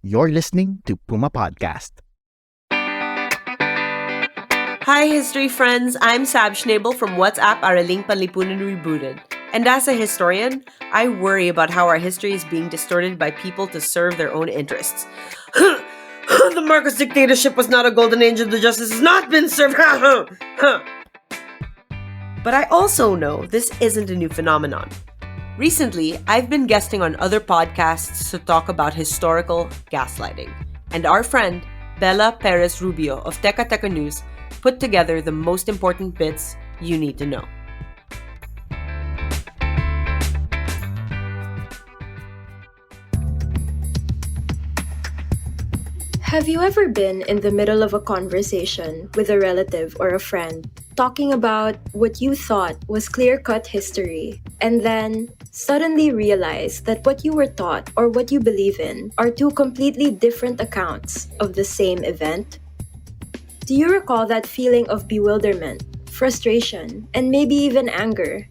You're listening to Puma Podcast. Hi, history friends. I'm Sab Schnabel from WhatsApp Araling Panlipunan Rebooted. And as a historian, I worry about how our history is being distorted by people to serve their own interests. The Marcos dictatorship was not a golden age and the justice has not been served. But I also know this isn't a new phenomenon. Recently, I've been guesting on other podcasts to talk about historical gaslighting. And our friend, Bella Perez Rubio of Teka Teka News, put together the most important bits you need to know. Have you ever been in the middle of a conversation with a relative or a friend, talking about what you thought was clear-cut history, and then suddenly realize that what you were taught or what you believe in are two completely different accounts of the same event? Do you recall that feeling of bewilderment, frustration, and maybe even anger?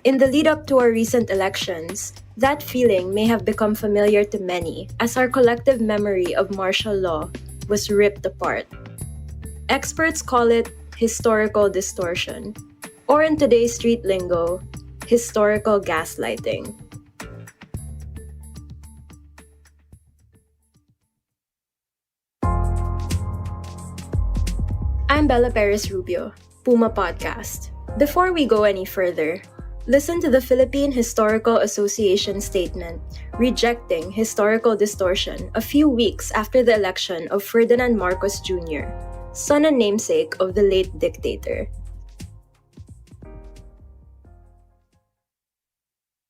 In the lead up to our recent elections, that feeling may have become familiar to many as our collective memory of martial law was ripped apart. Experts call it historical distortion, or in today's street lingo, historical gaslighting. I'm Bella Perez Rubio, Puma Podcast. Before we go any further, listen to the Philippine Historical Association statement rejecting historical distortion a few weeks after the election of Ferdinand Marcos Jr., son and namesake of the late dictator.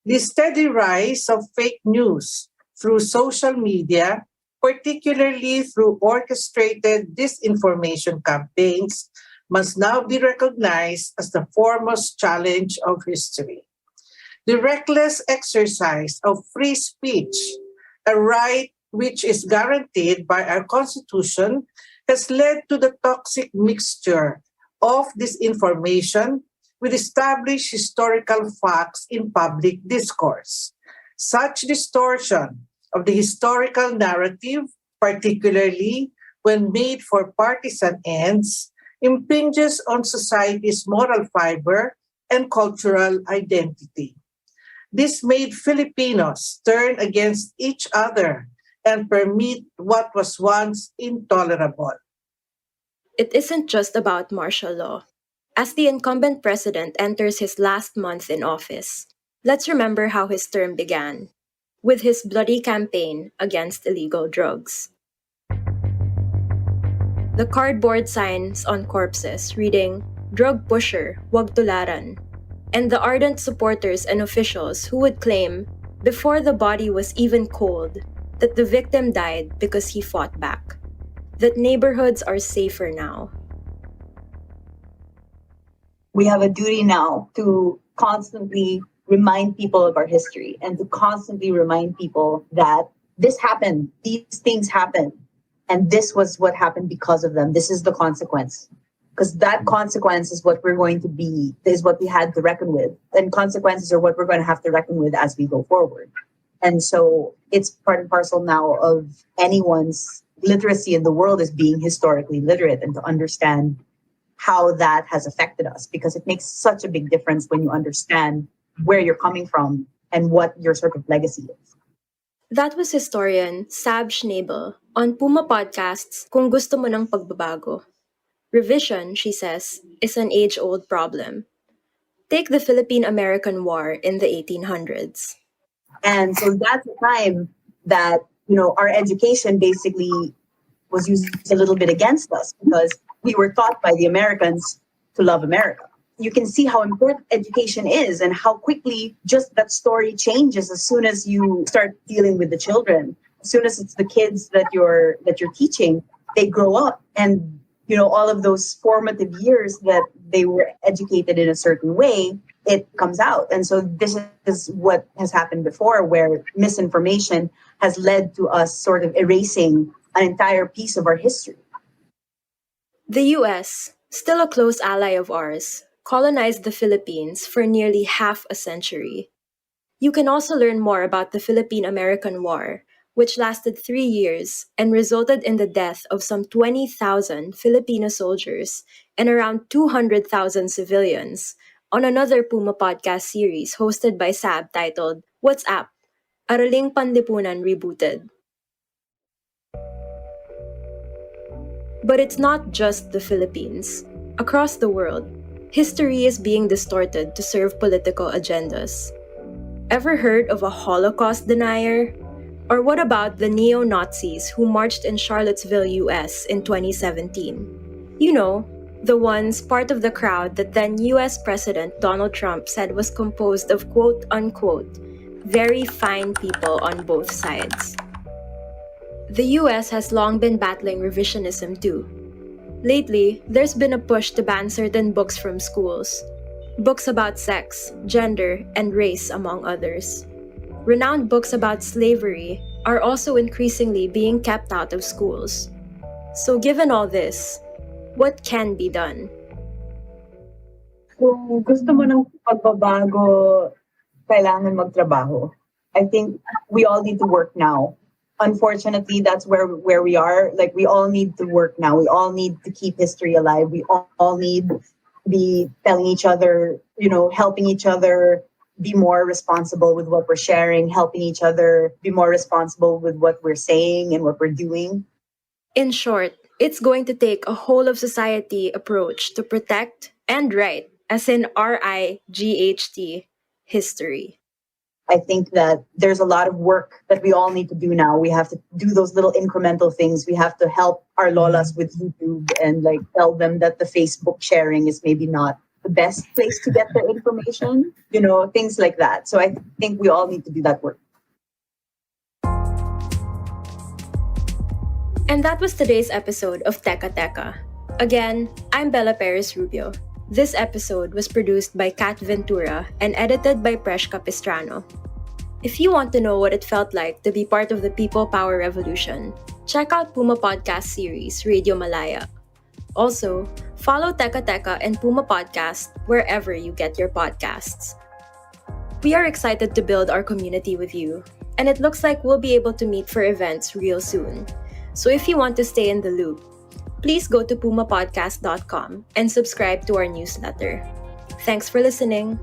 The steady rise of fake news through social media, particularly through orchestrated disinformation campaigns, must now be recognized as the foremost challenge of history. The reckless exercise of free speech, a right which is guaranteed by our Constitution, has led to the toxic mixture of disinformation with established historical facts in public discourse. Such distortion of the historical narrative, particularly when made for partisan ends, impinges on society's moral fiber and cultural identity. This made Filipinos turn against each other and permit what was once intolerable. It isn't just about martial law. As the incumbent president enters his last month in office, let's remember how his term began, with his bloody campaign against illegal drugs. The cardboard signs on corpses reading, "Drug pusher, wag tularan," and the ardent supporters and officials who would claim, before the body was even cold, that the victim died because he fought back, that neighborhoods are safer now. We have a duty now to constantly remind people of our history and to constantly remind people that this happened, these things happened, and this was what happened because of them. This is the consequence. Because that consequence is what we're going to be, is what we had to reckon with. And consequences are what we're going to have to reckon with as we go forward. And so it's part and parcel now of anyone's literacy in the world is being historically literate and to understand how that has affected us, because it makes such a big difference when you understand where you're coming from and what your sort of legacy is. That was historian Sab Schnabel on Puma Podcast's Kung Gusto Mo ng Pagbabago. Revision, she says, is an age-old problem. Take the Philippine-American War in the 1800s. And so that's the time that, our education basically was used a little bit against us because we were taught by the Americans to love America. You can see how important education is and how quickly just that story changes as soon as you start dealing with the children. As soon as it's the kids that you're teaching, they grow up and all of those formative years that they were educated in a certain way, it comes out. And so this is what has happened before, where misinformation has led to us sort of erasing an entire piece of our history. The US, still a close ally of ours, colonized the Philippines for nearly half a century. You can also learn more about the Philippine-American War which lasted 3 years and resulted in the death of some 20,000 Filipino soldiers and around 200,000 civilians, on another Puma podcast series hosted by Sab titled What's Up? Araling Panlipunan Rebooted. But it's not just the Philippines. Across the world, history is being distorted to serve political agendas. Ever heard of a Holocaust denier? Or what about the neo-Nazis who marched in Charlottesville, US in 2017? You know, the ones part of the crowd that then US President Donald Trump said was composed of quote-unquote, very fine people on both sides. The US has long been battling revisionism too. Lately, there's been a push to ban certain books from schools. Books about sex, gender, and race, among others. Renowned books about slavery are also increasingly being kept out of schools. So given all this, what can be done? Kung gusto mo ng pagbabago, kailangan magtrabaho. I think we all need to work now. Unfortunately, that's where we are. Like, we all need to work now. We all need to keep history alive. We all need to be telling each other, helping each other be more responsible with what we're sharing, helping each other be more responsible with what we're saying and what we're doing. In short, it's going to take a whole of society approach to protect and write, as in RIGHT, history. I think that there's a lot of work that we all need to do now. We have to do those little incremental things. We have to help our lolas with YouTube and tell them that the Facebook sharing is maybe not the best place to get their information, things like that. So I think we all need to do that work. And that was today's episode of Teka Teka. Again, I'm Bella Perez Rubio. This episode was produced by Kat Ventura and edited by Presh Capistrano. If you want to know what it felt like to be part of the People Power Revolution, check out Puma podcast series Radio Malaya. Also, follow Teka Teka and Puma Podcast wherever you get your podcasts. We are excited to build our community with you, and it looks like we'll be able to meet for events real soon. So if you want to stay in the loop, please go to pumapodcast.com and subscribe to our newsletter. Thanks for listening.